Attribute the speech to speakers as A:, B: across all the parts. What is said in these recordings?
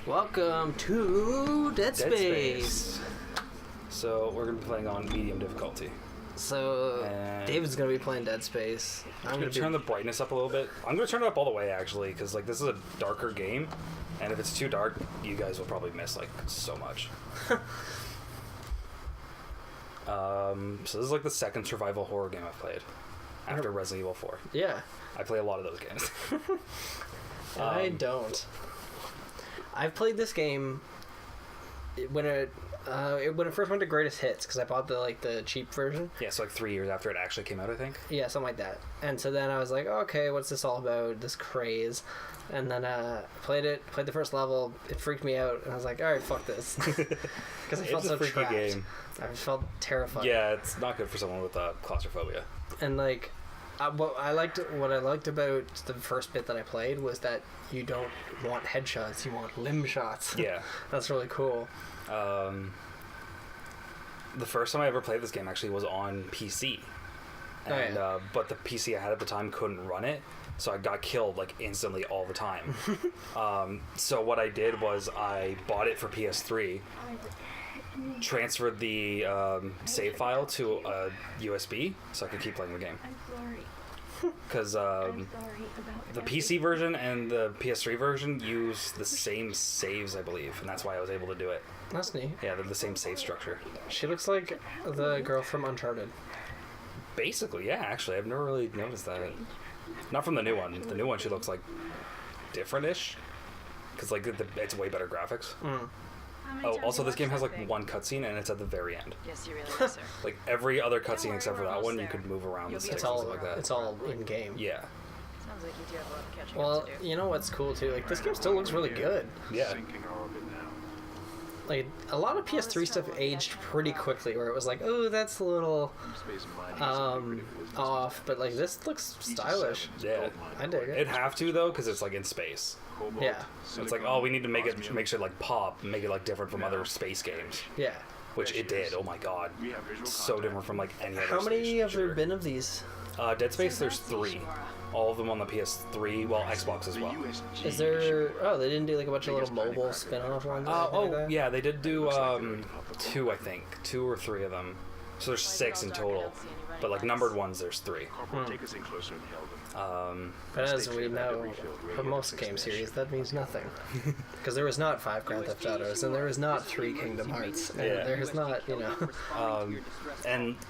A: Welcome to Dead Space.
B: So we're going to be playing on medium difficulty.
A: So David's going to be playing Dead Space.
B: I'm going to turn the brightness up a little bit. I'm going to turn it up all the way actually, because like this is a darker game, and if it's too dark, you guys will probably miss like so much. So this is like the second survival horror game I've played after Resident Evil 4.
A: Yeah.
B: I play a lot of those games.
A: I don't. I've played this game when it first went to Greatest Hits, because I bought the cheap version.
B: Yeah, so like 3 years after it actually came out, I think.
A: Yeah, something like that. And so then I was like, oh, okay, what's this all about? This craze. And then played the first level. It freaked me out, and I was like, all right, fuck this, because I felt so trapped. Game. I felt terrified.
B: Yeah, it's not good for someone with claustrophobia.
A: And like, what I liked about the first bit that I played was that you don't want headshots, you want limb shots.
B: Yeah.
A: That's really cool.
B: The first time I ever played this game actually was on PC. And, but the PC I had at the time couldn't run it, so I got killed like instantly all the time. So what I did was I bought it for PS3, transferred the save file to a USB so I could keep playing the game. Because the PC version and the PS3 version use the same saves, I believe, and that's why I was able to do it.
A: That's neat.
B: Yeah, they're the same save structure.
A: She looks like the girl from Uncharted.
B: Basically, yeah, actually. I've never really noticed that. Not from the new one. The new one, she looks like different-ish. Because like it's way better graphics.
A: Mm.
B: Oh, also this game has like one cutscene and it's at the very end.
C: Yes, you really are, sir.
B: Like every other cutscene except for that one, you could move around the sticks and stuff like that.
A: It's all in game.
B: Yeah.
C: Sounds like you do have a lot of catching
A: Well,
C: up to do.
A: you know what's cool too? Like this game still looks really good.
B: Yeah.
A: Like a lot of PS3 stuff aged pretty quickly, where it was like, oh, that's a little off, but like this looks stylish.
B: Yeah.
A: I dig it.
B: It'd have to though, because it's like in space.
A: Yeah.
B: So it's like, oh, we need to make sure like pop, make it like different from other space games.
A: Yeah.
B: Which it did. Oh my god. So different from like any other.
A: How many have there
B: shooter.
A: been of these?
B: Dead Space, there's 3. All of them on the PS3, well, Xbox as well.
A: Is there... Oh, they didn't do like a bunch of little mobile spin-off ones?
B: Like yeah, they did do 2, I think. 2 or 3 of them. So there's 6 in total. But like numbered ones, there's 3.
A: But as we know, for most game series, that means nothing. Because there was not 5 Grand Theft Autos, and there was not 3 Kingdom Hearts, and there is not, you know...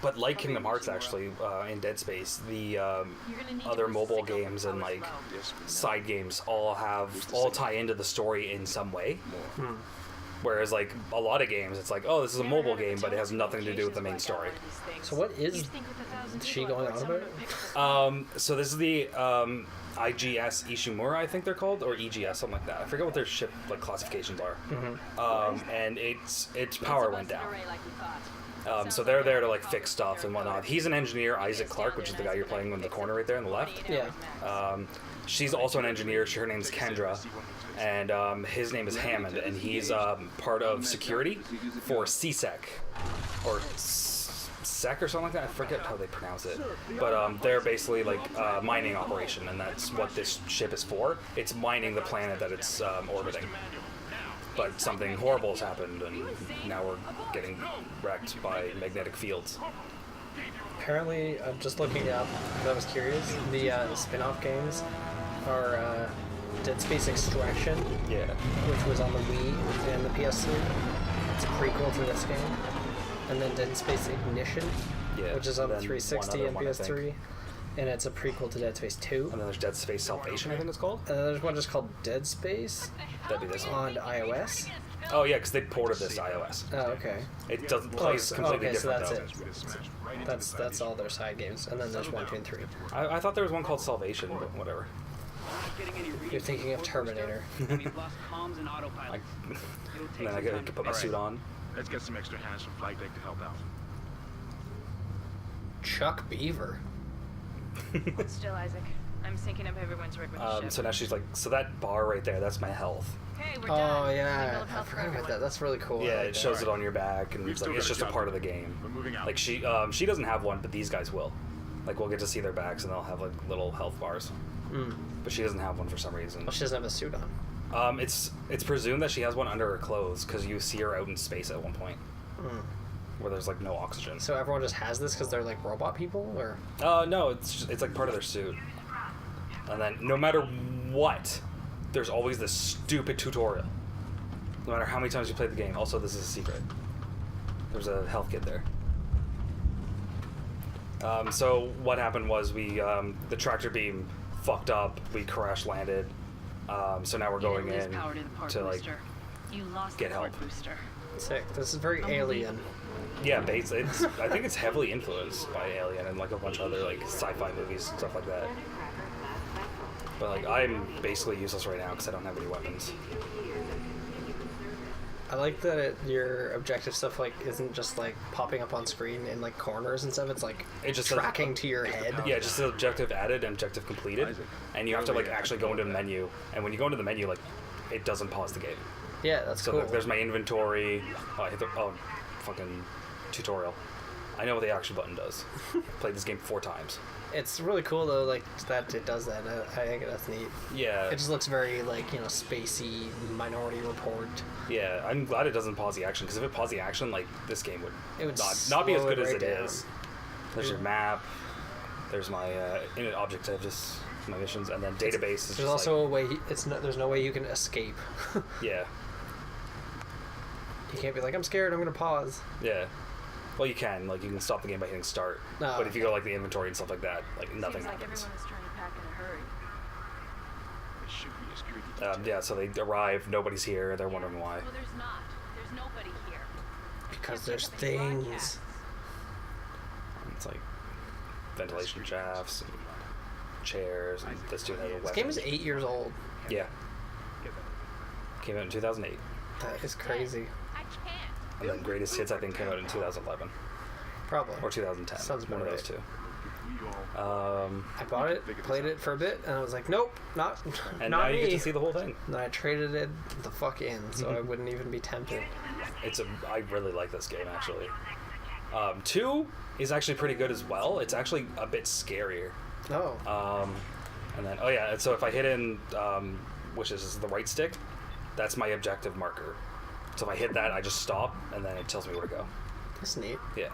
B: But like Kingdom Hearts, actually, in Dead Space, the other mobile games and like side games all tie into the story in some way. Whereas like a lot of games, it's like, oh, this is a mobile game, but it has nothing to do with the main story.
A: So what is she going on about?
B: So this is the IGS Ishimura, I think they're called, or EGS, something like that. I forget what their ship like classifications are. And its power went down. So they're there to like fix stuff and whatnot. He's an engineer, Isaac Clarke, which is the guy you're playing in the corner right there on the left.
A: Yeah.
B: She's also an engineer. Her name's Kendra, and his name is Hammond, and he's part of security for CSEC, or SEC or something like that. I forget how they pronounce it, but they're basically like a mining operation, and that's what this ship is for. It's mining the planet that it's orbiting. But something horrible has happened, and now we're getting wrecked by magnetic fields.
A: Apparently, I'm just looking it up because I was curious. The spin-off games are Dead Space Extraction, which was on the Wii and the PS3. It's a prequel to this game. And then Dead Space Ignition, which is on the 360 and PS3. And it's a prequel to Dead Space 2. And
B: then there's Dead Space Salvation, I think it's called.
A: There's one just called Dead Space.
B: That'd be this
A: On
B: one.
A: iOS.
B: Oh yeah, because they ported this to iOS.
A: Oh, okay.
B: It doesn't play completely different
A: so
B: though.
A: That's all their side games, and then there's 1, 2, and 3.
B: I thought there was one called Salvation, but whatever.
A: You're thinking of Terminator.
B: And then I get to put my suit on.
D: Let's get some extra hands from flight deck to help out.
A: Chuck Beaver.
C: Still, Isaac. I'm syncing up everyone's work with the ship.
B: So now she's like, so that bar right there, that's my health.
C: Okay, we're done.
A: Oh yeah, I forgot about that. That's really cool.
B: Yeah, it shows it on your back, and it's like it's just a part of the game. Like she doesn't have one, but these guys will. Like we'll get to see their backs, and they'll have like little health bars. But she doesn't have one for some reason.
A: Well, she doesn't have a suit on.
B: It's presumed that she has one under her clothes because you see her out in space at one point, where there's like no oxygen.
A: So everyone just has this because they're like robot people, or?
B: No, it's like part of their suit. And then no matter what, there's always this stupid tutorial. No matter how many times you play the game. Also, this is a secret. There's a health kit there. So what happened was the tractor beam fucked up. We crash landed. So now we're going in to like get help.
A: Sick. This is very Alien.
B: Yeah, I think it's heavily influenced by Alien and like a bunch of other like sci-fi movies and stuff like that. But like I'm basically useless right now because I don't have any weapons.
A: I like that your objective stuff like isn't just like popping up on screen in like corners and stuff. It's like it just tracking to your head.
B: Yeah, just the objective added and objective completed, and you have to like actually go into the menu. And when you go into the menu, like it doesn't pause the game.
A: Yeah, that's
B: so
A: cool.
B: There's my inventory. I hit the fucking tutorial. I know what the action button does. Played this game 4 times.
A: It's really cool though, like that it does that. I think that's neat.
B: Yeah.
A: It just looks very like spacey, Minority Report.
B: Yeah, I'm glad it doesn't pause the action because if it paused the action, like this game would not be as good as it is. There's your map. There's my objectives, my missions, and then database.
A: There's also a way. There's no way you can escape.
B: Yeah.
A: You can't be like, I'm scared, I'm gonna pause.
B: Yeah. Well, you can. Like, you can stop the game by hitting start. No, but if you go, like, the inventory and stuff like that, like, nothing happens.
C: Seems like everyone is trying to pack in a hurry.
D: It should be a security
B: yeah, so they arrive, nobody's here, they're wondering why.
C: Well, there's not. There's nobody here.
A: Because there's things.
B: It's like ventilation shafts and chairs, and this dude has a weapon.
A: This game is 8 years old.
B: Yeah. Came out in 2008.
A: That is crazy.
C: I can't.
B: And then Greatest Hits, I think, came out in 2011.
A: Probably.
B: Or 2010.
A: Sounds
B: one of those two.
A: I bought it, played it for a bit, and I was like, nope, not
B: and
A: not
B: now
A: me.
B: You get to see the whole thing.
A: And then I traded it the fuck in, so I wouldn't even be tempted.
B: I really like this game, actually. 2 is actually pretty good as well. It's actually a bit scarier.
A: Oh.
B: And then, so if I hit in, which is the right stick, that's my objective marker. So if I hit that, I just stop, and then it tells me where to go.
A: That's neat.
B: Yeah.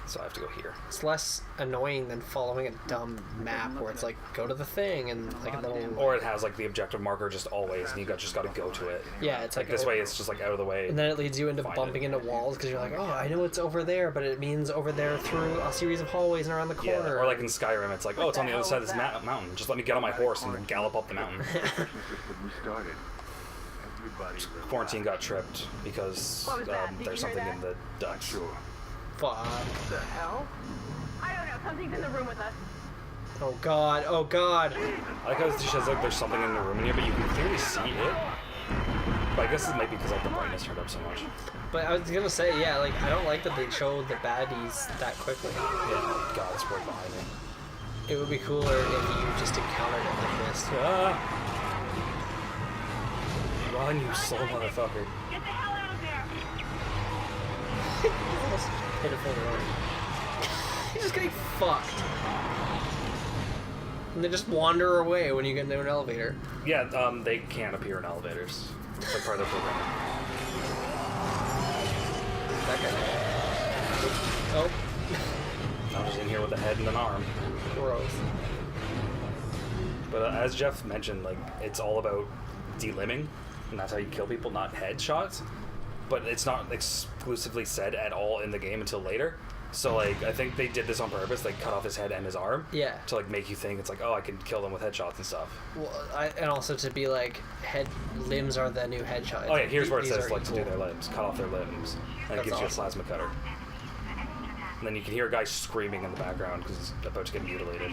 B: So I have to go here.
A: It's less annoying than following a dumb map where it's like, go to the thing, and like a little...
B: Or it has like the objective marker just always, and you just got to go to it.
A: Yeah, it's like
B: this way it's just like out of the way.
A: And then it leads you into bumping into walls, because you're like, oh, I know it's over there, but it means over there through a series of hallways and around the corner.
B: Yeah, or like in Skyrim, it's like, oh, it's on the other side of this mountain. Just let me get on my horse and gallop up the mountain. Quarantine got tripped because there's something in the ducts.
A: Fuck.
C: The hell? I don't know. Something's in the room with us.
A: Oh god. Oh god.
B: I like how she says like there's something in the room in here, but you can clearly see it. But I guess it might be because like the brightness turned up so much.
A: But I was gonna say, yeah, like I don't like that they showed the baddies that quickly.
B: Yeah. God, it's right behind me.
A: It would be cooler if you just encountered it like this.
B: Run, you slow motherfucker.
C: Get the hell out of there!
A: Almost pitiful run. He's just getting fucked. And they just wander away when you get into an elevator.
B: Yeah, they can't appear in elevators. It's like part of the program.
A: That guy. Oh.
B: I'm just in here with a head and an arm.
A: Gross.
B: But as Jeff mentioned, like it's all about delimbing, and that's how you kill people, not headshots. But it's not exclusively said at all in the game until later. So like I think they did this on purpose. They cut off his head and his arm. Yeah. To like make you think it's like, oh, I can kill them with headshots and stuff.
A: Well, and also to be like, limbs are the new headshot.
B: Oh yeah, here's where it says like to do their limbs, cut off their limbs, and it gives you a plasma cutter. And then you can hear a guy screaming in the background because he's about to get mutilated.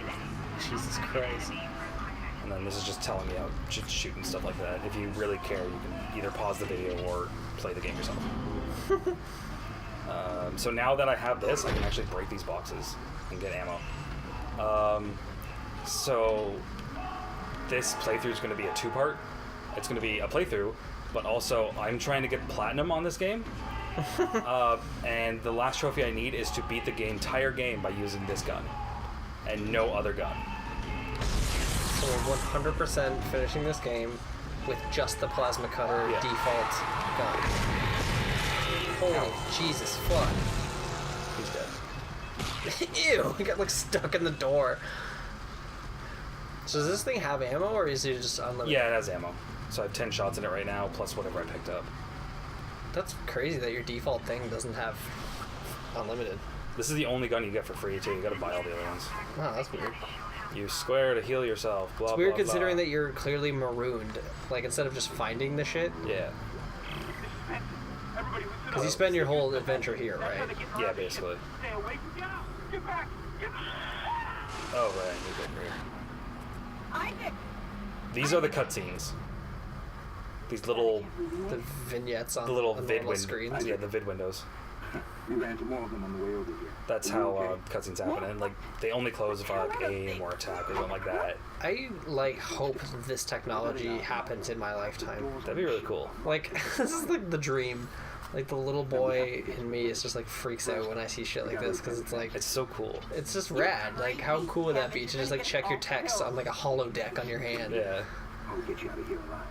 A: Jesus Christ.
B: And then this is just telling you how to shoot and stuff like that. If you really care, you can either pause the video or play the game yourself. So now that I have this, I can actually break these boxes and get ammo. So this playthrough is going to be a 2-part. It's going to be a playthrough, but also I'm trying to get platinum on this game. And the last trophy I need is to beat the entire game by using this gun and no other gun.
A: So we're 100% finishing this game with just the plasma cutter default gun. Holy Jesus fuck.
B: He's dead.
A: Ew, he got like stuck in the door. So does this thing have ammo or is it just unlimited?
B: Yeah, it has ammo. So I have 10 shots in it right now, plus whatever I picked up.
A: That's crazy that your default thing doesn't have unlimited.
B: This is the only gun you get for free too. You gotta buy all the other ones.
A: Wow, that's weird.
B: Use square to heal yourself. Blah,
A: It's weird
B: blah,
A: considering
B: blah.
A: that you're clearly marooned. Like, instead of just finding the shit.
B: Yeah.
A: Because you spend your whole adventure here, right?
B: Yeah, basically. Oh, right. I need to go here. These are the cutscenes. These little...
A: The vignettes on
B: the little
A: the
B: vid
A: normal screens.
B: Yeah, the vid windows.
E: We ran into more of them on the way over here.
B: That's how cutscenes happen, and like they only close if I like aim or attack or something like that.
A: I like hope this technology happens in my lifetime.
B: That'd be really cool.
A: Like this is like the dream. Like the little boy in me is just like freaks out when I see shit like this because it's like
B: It's so cool.
A: it's just rad. Like how cool would that be to just like check your text on like a hollow deck on your hand?
B: Yeah.
E: I'll get you out of here alive.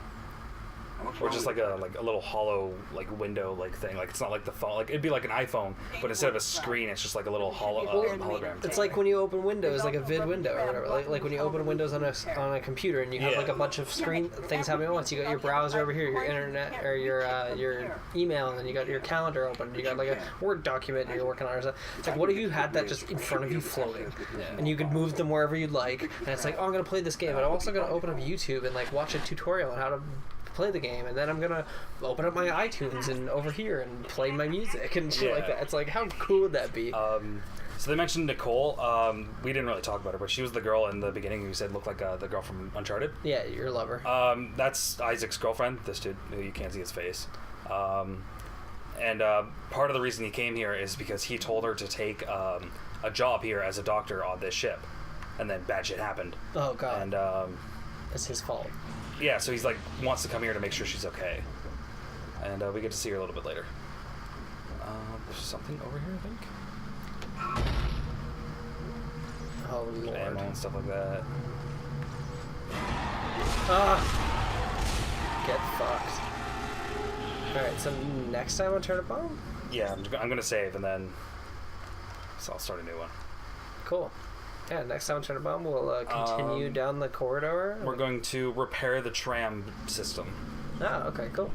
B: Or just like a little hollow like window like thing. Like it's not like the phone. Like it'd be like an iPhone, but instead of a screen, it's just like a little hollow hologram.
A: It's like when you open Windows, like a vid window or whatever. Like when you open Windows on a computer and you have like a bunch of screen things happening at once. You got your browser over here, your internet or your email, and then you got your calendar open. You got like a Word document you're working on or something. It's like what if you had that just in front of you floating, and you could move them wherever you'd like. And it's like, oh, I'm gonna play this game, but I'm also gonna open up YouTube and like watch a tutorial on how to play the game, and then I'm gonna open up my iTunes and over here and play my music and shit like that. It's like, how cool would that be?
B: So they mentioned Nicole. We didn't really talk about her, but she was the girl in the beginning who said looked like the girl from Uncharted.
A: Yeah, your lover.
B: That's Isaac's girlfriend. This dude, you can't see his face. And part of the reason he came here is because he told her to take a job here as a doctor on this ship, and then bad shit happened.
A: Oh god.
B: And
A: it's his fault.
B: yeah, so he's like wants to come here to make sure she's okay, and we get to see her a little bit later. There's something over here, I think.
A: Oh lord.
B: Ammo and stuff like that.
A: Get fucked. Alright, so next time on TurnipBomb?
B: Yeah, I'm gonna save and then so I'll start a new one.
A: Cool. Yeah, next time on TurnipBomb we'll continue down the corridor.
B: We're going to repair the tram system.
A: Oh, okay, cool.